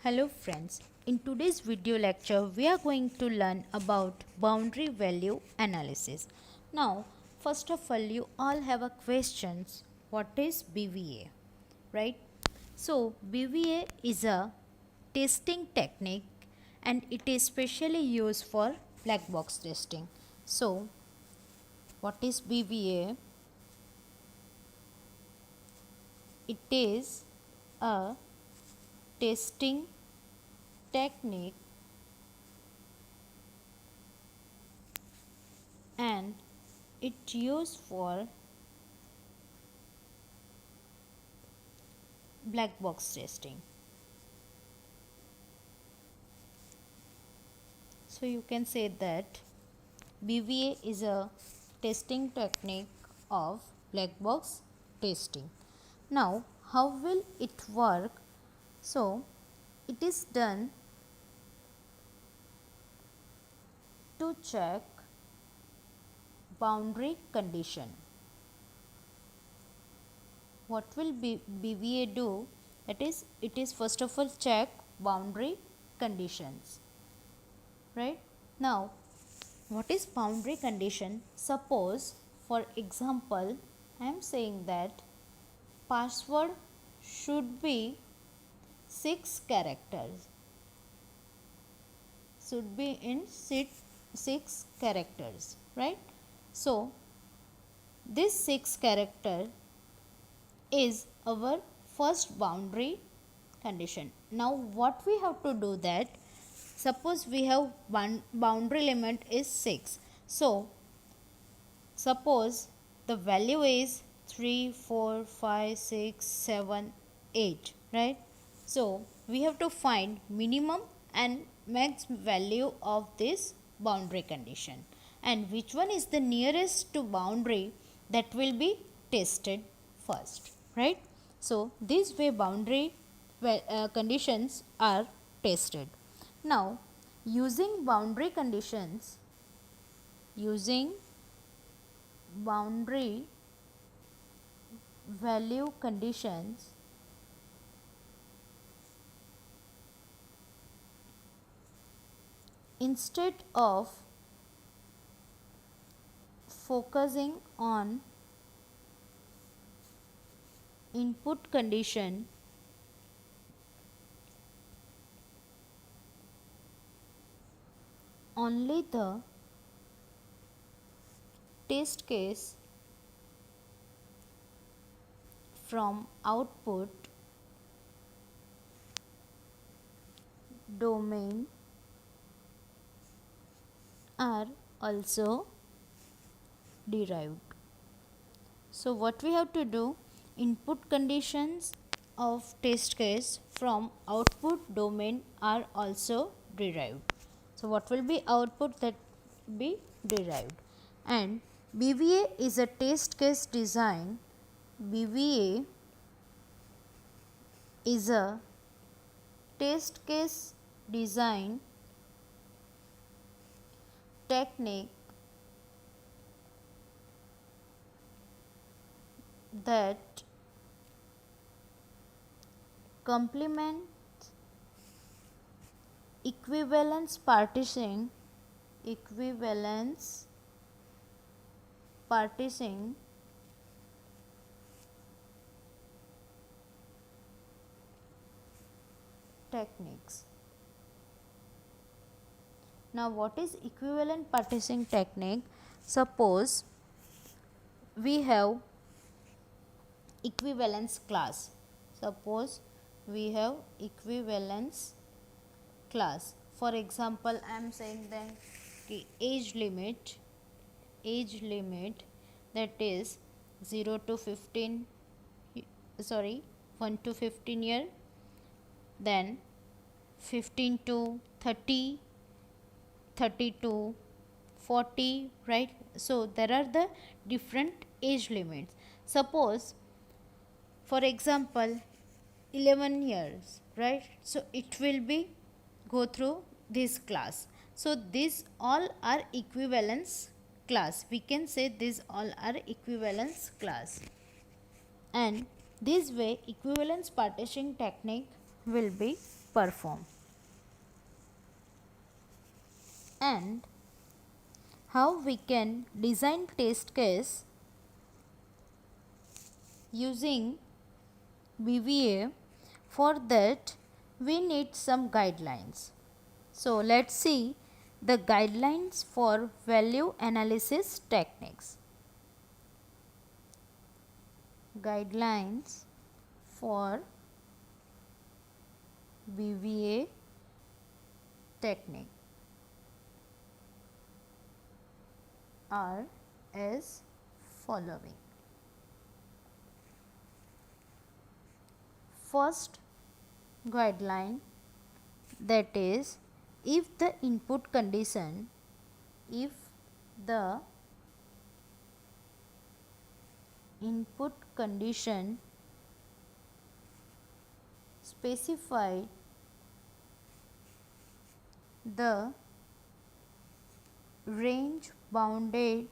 Hello friends, in today's video lecture we are going to learn about boundary value analysis. Now first of all you all have a questions, what is BVA, right? So BVA is a testing technique and it is specially used for black box testing. So what is BVA? It is a testing technique and it used for black box testing. So you can say that BVA is a testing technique of black box testing. Now how will it work? So it is done to check boundary condition. What will BVA do? That is, it is first of all check boundary conditions, right? Now what is boundary condition? Suppose for example I am saying that password should be 6 characters, should be in 6 characters, right? So this 6 character is our first boundary condition. Now what we have to do that, suppose we have one boundary limit is 6. So suppose the value is 3, 4, 5, 6, 7, 8, right? So we have to find minimum and max value of this boundary condition, and which one is the nearest to boundary that will be tested first, right? So this way boundary conditions are tested. Now using boundary conditions, using boundary value conditions, instead of focusing on input condition, only the test case from output domain are also derived. So what we have to do, input conditions of test case from output domain are also derived. So what will be output, that be derived. And BVA is a test case design. BVA is a test case design technique that complements equivalence partitioning techniques. Now what is equivalent partitioning technique? Suppose we have equivalence class. Suppose we have equivalence class. For example, I am saying that the age limit that is 0 to 15, 1 to 15 year, then 15 to 30, 30 to 40, right? So there are the different age limits. Suppose for example 11 years, right? So it will be go through this class. So these all are equivalence class. We can say these all are equivalence class. And this way equivalence partitioning technique will be perform. And how we can design test case using BVA. For that we need some guidelines. So let's see the guidelines for value analysis techniques. Guidelines for BVA technique are as following. First guideline, that is, if the input condition specified the range bounded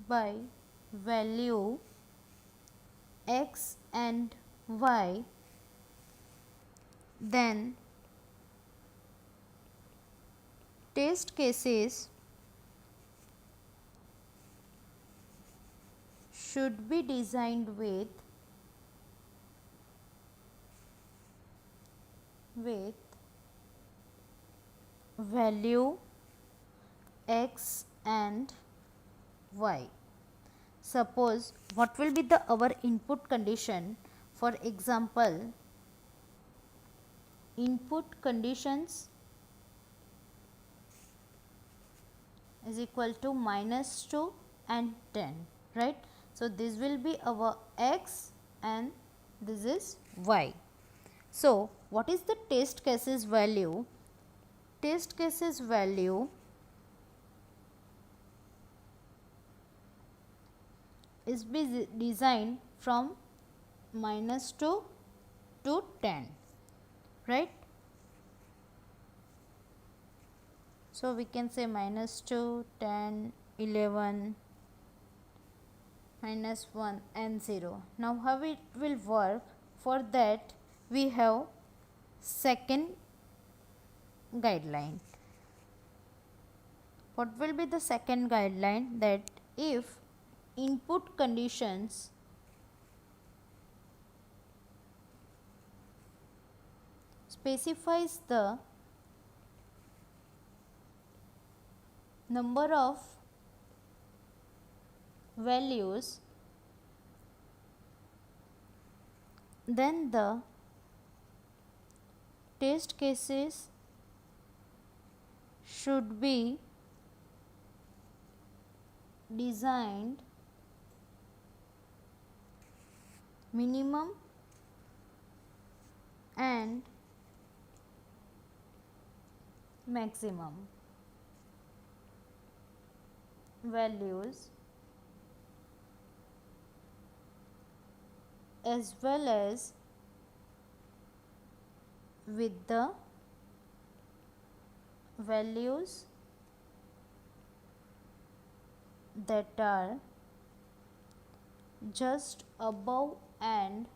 by value x and y, then test cases should be designed with value x and y. Suppose what will be the our input condition? For example, input conditions is equal to -2 and 10, right? So this will be our x and this is y. So what is the test cases value? Test cases value is be designed from -2 to 10, right? So we can say -2, 10, 11, -1 and 0. Now how it will work? For that we have second guideline. What will be the second guideline? That if input conditions specifies the number of values, then the test cases should be designed minimum and maximum values, as well as with the values that are just above and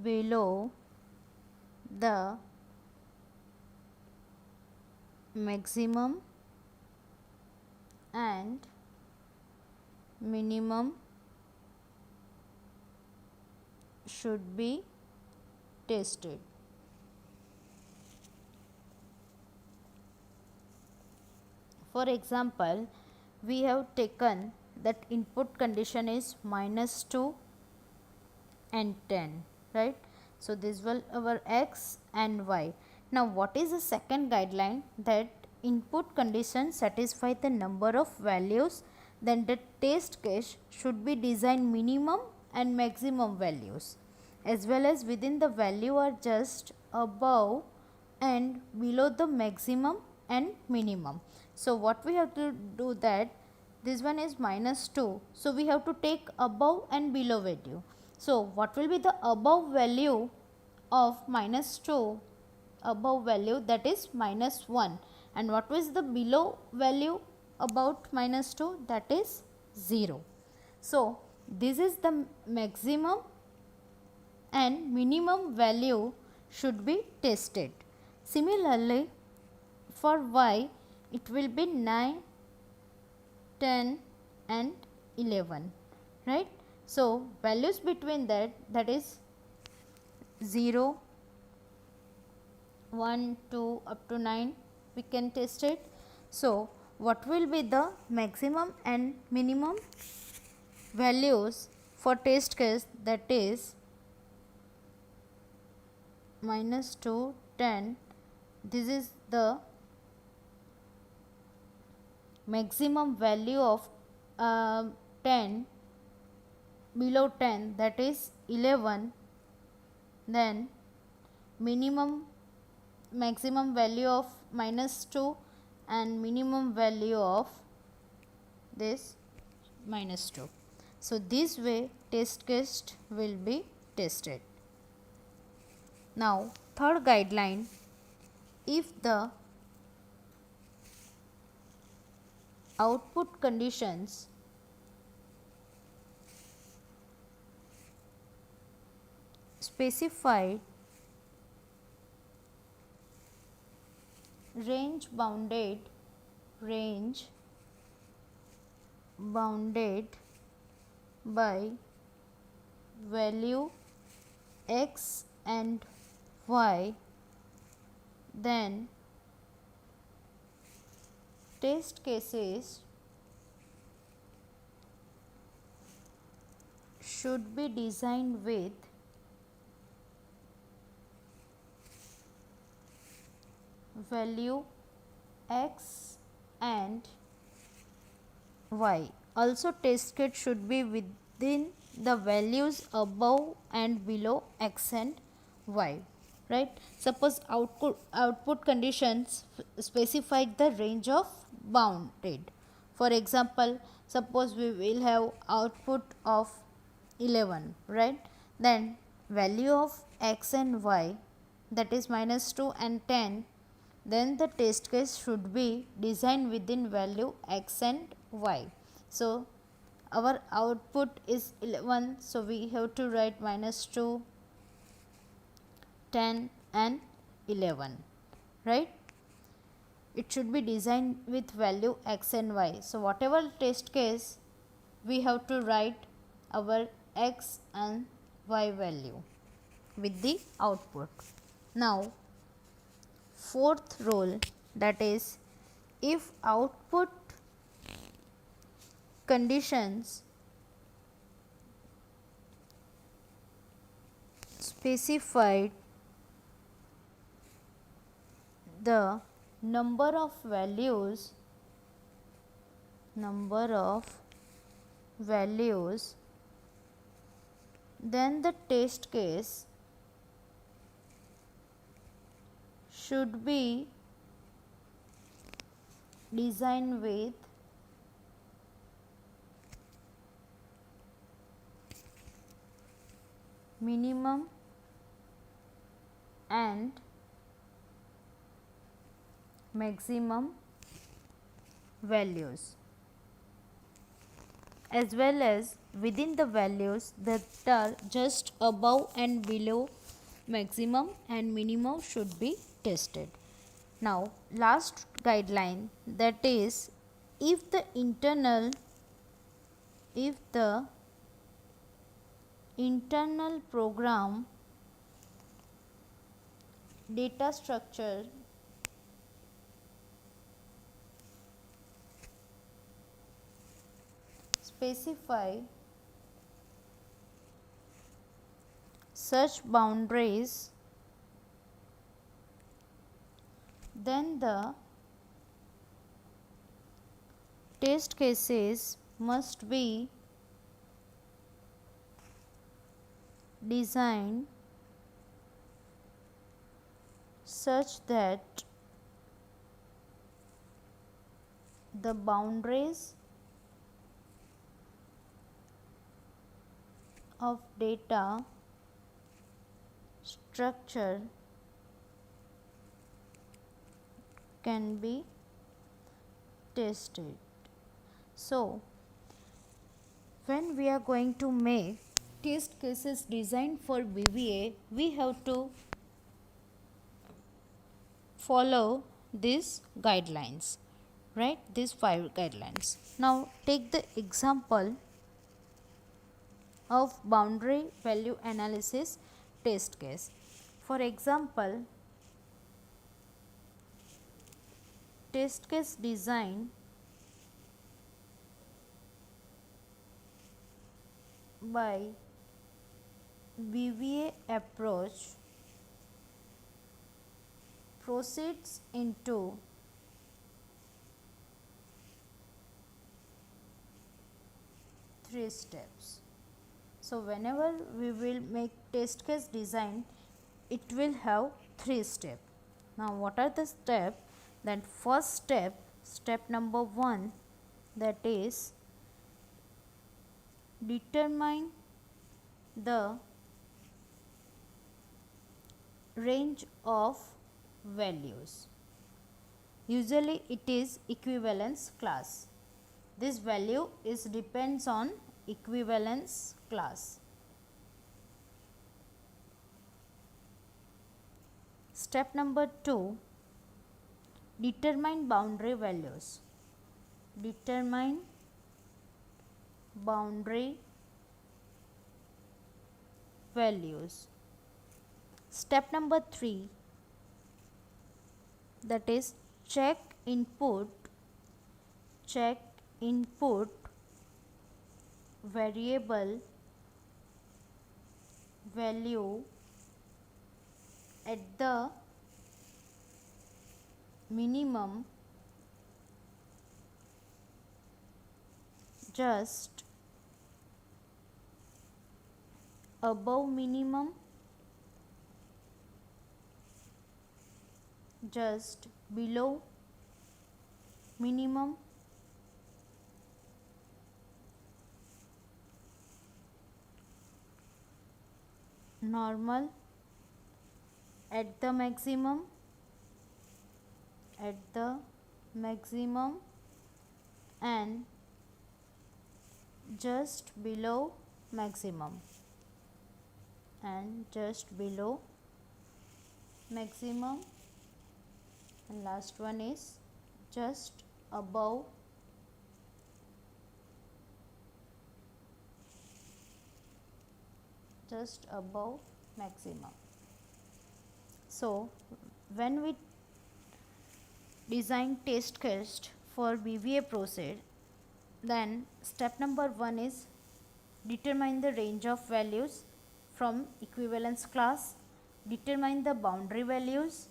below the maximum and minimum should be tested. For example, we have taken that input condition is -2 and 10, right? So this will our x and y. Now what is the second guideline? That input condition satisfy the number of values, then the test case should be designed minimum and maximum values, as well as within the value are just above and below the maximum and minimum. So what we have to do, that this one is -2, so we have to take above and below value. So what will be the above value of -2? Above value, that is -1, and what was the below value about -2? That is 0. So this is the maximum and minimum value should be tested. Similarly, for y it will be 9, 10 and 11, right. So values between that is 0, 1, 2 up to 9 we can test it. So what will be the maximum and minimum values for test case, that is -2, 10. This is the maximum value of 10, below 10 that is 11, then maximum value of -2 and minimum value of this -2. So this way test case will be tested. Now third guideline, if the output conditions specified range bounded by value x and y, then test cases should be designed with value x and y. Also test case should be within the values above and below x and y, right. Suppose output conditions specify the range of bounded. For example, suppose we will have output of 11, right. Then value of x and y, that is -2 and 10, then the test case should be designed within value x and y. So our output is 11, so we have to write -2, 10 and 11, right. It should be designed with value x and y. So whatever test case, we have to write our x and y value with the output. Now fourth rule, that is, if output conditions specified the number of values then the test case should be designed with minimum and maximum values, as well as within the values that are just above and below maximum and minimum should be tested. Now last guideline, that is, if the internal program data structure specify such boundaries, then the test cases must be designed such that the boundaries of data structure can be tested. So when when we are going to make test cases designed for BBA, we have to follow these guidelines, right? These 5 guidelines. Now take the example of boundary value analysis test case. For example, test case design by BBA approach proceeds into three steps. So whenever we will make test case design, it will have 3 steps. Now what are the steps? Then first step number 1, that is determine the range of values. Usually it is equivalence class. This value is depends on equivalence class. Step number 2, determine boundary values. Determine boundary values. Step number 3, that is check input variable value at the minimum just above minimum, just below minimum, normal, at the maximum, and just below maximum, and last one is just above maximum. So when we design test case for BBA process, then step number 1 is determine the range of values from equivalence class, determine the boundary values,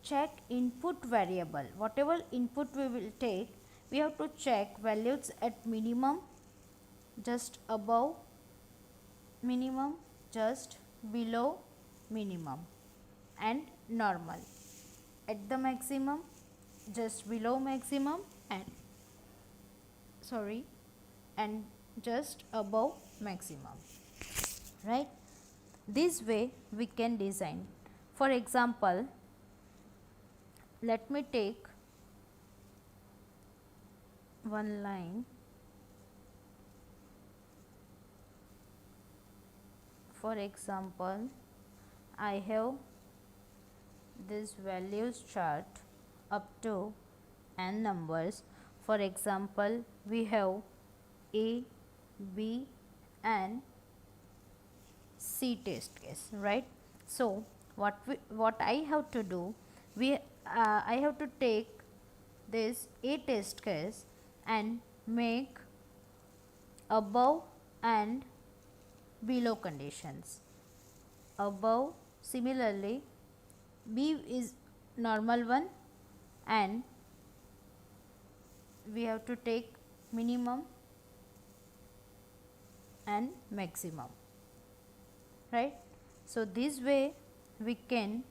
check input variable. Whatever input we will take, we have to check values at minimum, just above minimum, just below minimum, and normal, at the maximum, just below maximum, and just above maximum, right? This way we can design. For example, let me take one line. For example, I have this values chart up to n numbers. For example, we have A, B and C test case, right? So what I have to do, I have to take this A test case and make above and below conditions. Above, similarly B is normal one, and we have to take minimum and maximum, right? So this way we can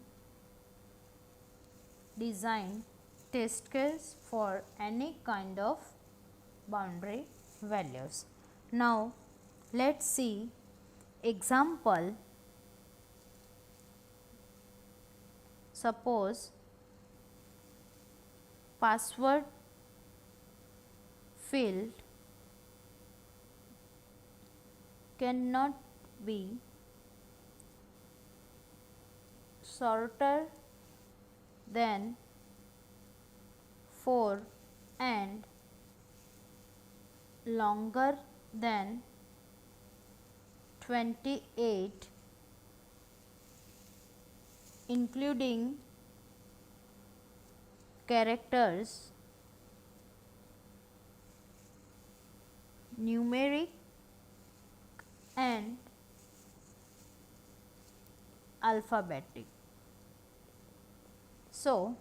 design test case for any kind of boundary values. Now let's see example. Suppose password field cannot be shorter than 4 and longer than 28, including characters, numeric and alphabetic. So,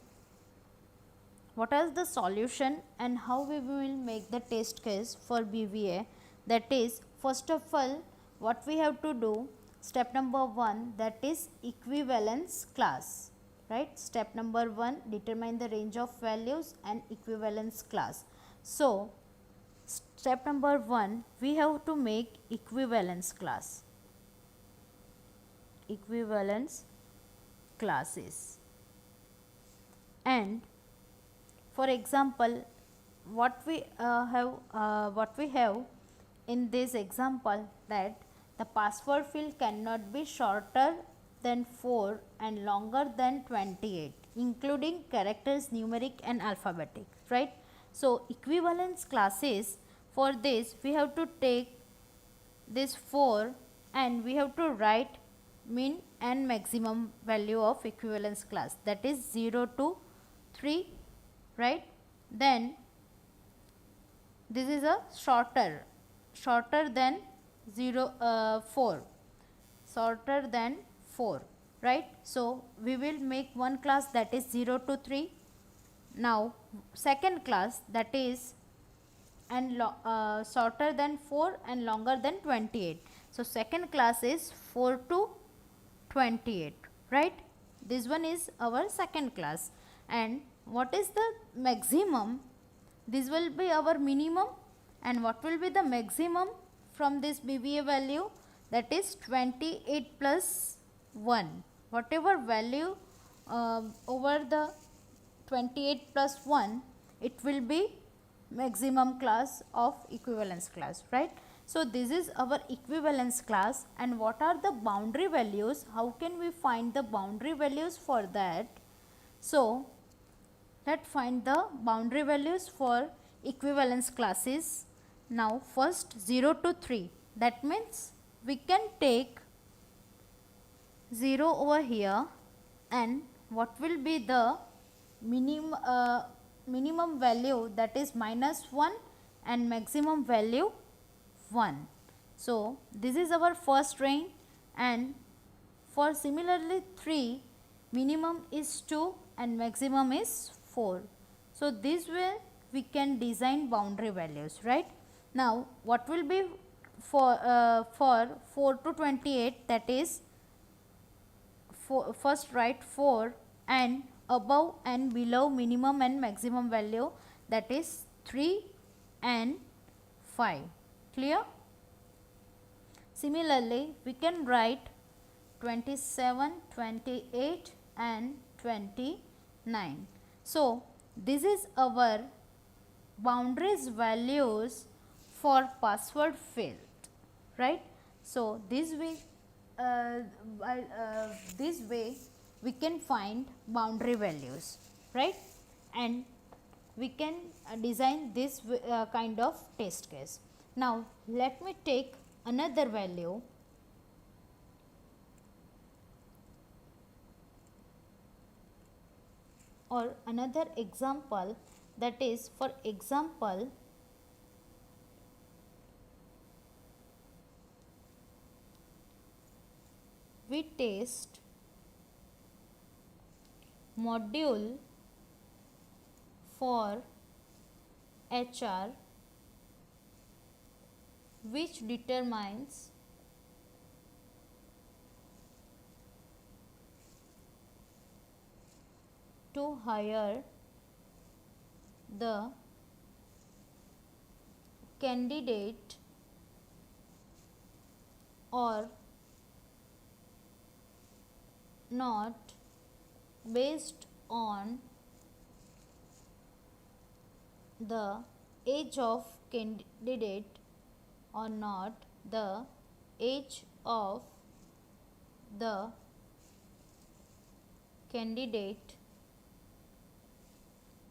what is the solution and how we will make the test case for BVA? That is, first of all, what we have to do, step number 1, that is equivalence class, right? Step number 1, determine the range of values and equivalence class. So, step number 1, we have to make equivalence class, equivalence classes. And for example, what we have in this example, that the password field cannot be shorter than 4 and longer than 28, including characters, numeric and alphabetic, right? So, equivalence classes, for this we have to take this 4 and we have to write min and maximum value of equivalence class, that is 0 to 3, right? Then this is a shorter than 4, shorter than 4, right? So, we will make one class that is 0 to 3. Now, second class, that is and shorter than 4 and longer than 28. So, second class is 4 to 28, right? This one is our second class. And what is the maximum? This will be our minimum. And what will be the maximum from this BVA value? That is 28 plus 1. Whatever value over the 28 plus 1, it will be maximum class of equivalence class, right? So, this is our equivalence class. And what are the boundary values? How can we find the boundary values for that? So, let's find the boundary values for equivalence classes. Now, first 0 to 3, that means we can take 0 over here, and what will be the minimum value, that is -1 and maximum value 1. So, this is our first range, and for similarly 3, minimum is 2 and maximum is 4. So, this way we can design boundary values, right? Now, what will be for 4 to 28, that is first write 4 and above and below minimum and maximum value, that is 3 and 5. Clear? Similarly, we can write 27, 28 and 29. So, this is our boundaries values for password field, right? So, this way we can find boundary values, right? And we can design this kind of test case. Now, let me take another value, or another example, that is, for example, we test module for HR which determines to hire the candidate or not based on the age of candidate or not, the age of the candidate,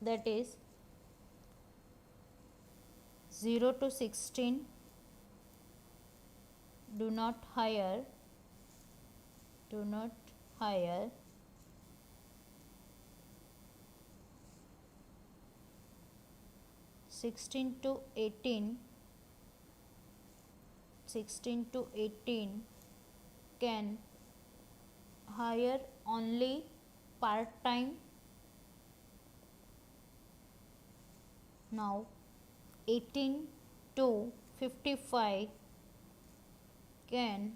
that is 0 to 16, do not hire 16 to 18 can hire only part time. Now 18 to 55 can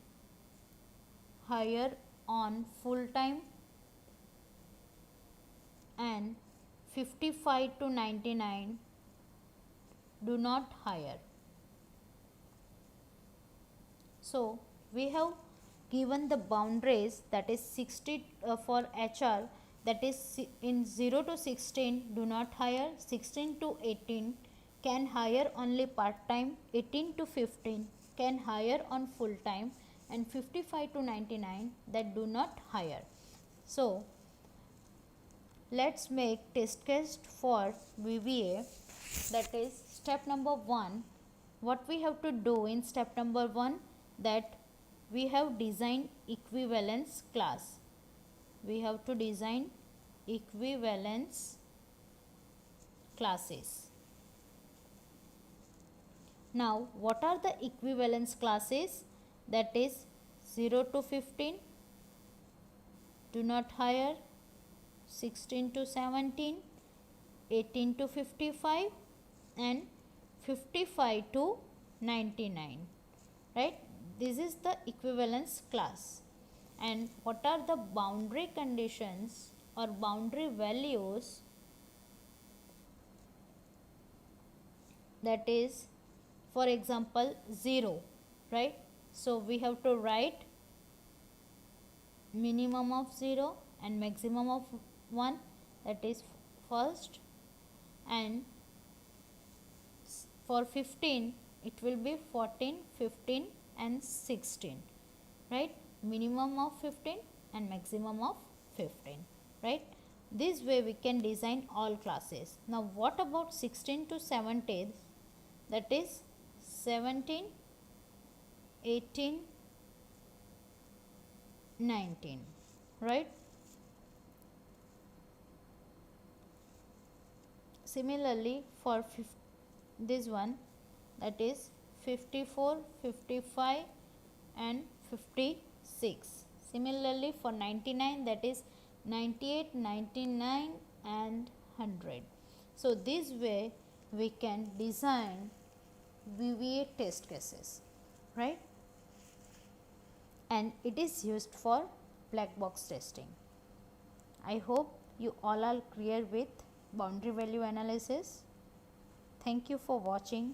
hire on full time, and 55 to 99 do not hire. So we have given the boundaries, that is 60 for HR, that is in 0 to 16 do not hire, 16 to 18 can hire only part time, 18 to 15 can hire on full time, and 55 to 99 that do not hire. So let's make test case for VBA. That is step number 1. What we have to do in step number 1, that we have designed equivalence class. We have to design equivalence classes. Now what are the equivalence classes? That is 0 to 15 do not hire, 16 to 17, 18 to 55, and 55 to 99, right? This is the equivalence class. And what are the boundary conditions or boundary values? That is, for example, 0, right? So we have to write minimum of 0 and maximum of 1, that is first, and for 15 it will be 14, 15 and 16, right? Minimum of 15 and maximum of 15, right? This way we can design all classes. Now what about 16 to 17? That is 17, 18, 19, right? Similarly for this one, that is 54, 55 and 56. Similarly for 99, that is 98, 99 and 100. So this way we can design VBA test cases, right? And it is used for black box testing. I hope you all are clear with boundary value analysis. Thank you for watching.